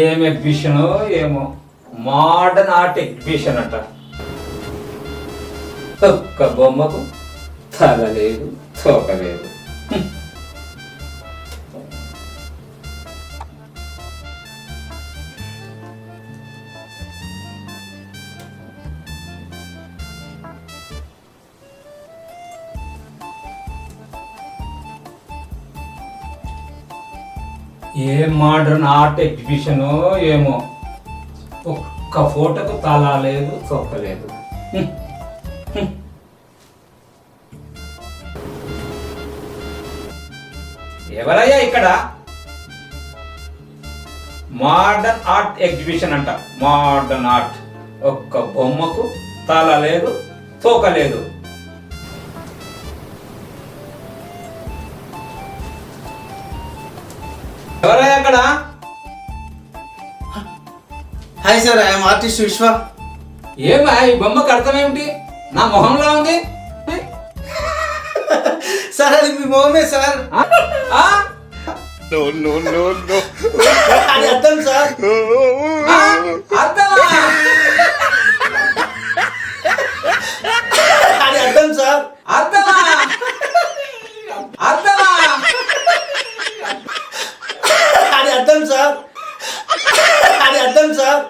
ఏం ఎగ్జిబిషన్ ఏమో modern art exhibition అంట. ఒక్క బొమ్మకు తల లేదు తోక లేదు. ఏ మోడర్న్ ఆర్ట్ ఎగ్జిబిషన్ ఏమో ఒక్క ఫోటోకు తల లేదు తోక లేదు. ఎవరయ్యా ఇక్కడ? మోడర్న్ ఆర్ట్ ఎగ్జిబిషన్ అంట. Modern art. ఒక్క బొమ్మకు తల లేదు తోక లేదు. ఎవరయ్యా అక్కడ? హాయ్ సార్, ఐఎమ్ ఆర్టిస్ట్ విశ్వ. ఏమా ఈ బొమ్మకు అర్థం ఏమిటి? నా మొహంలా ఉంది. సార్ అది మీ మొహమే సార్. అది అర్థం సార్. అర్థమా? అది అర్థం సార్. అర్థమా? అర్థమా? అది అర్థం సార్. అది అర్థం సార్.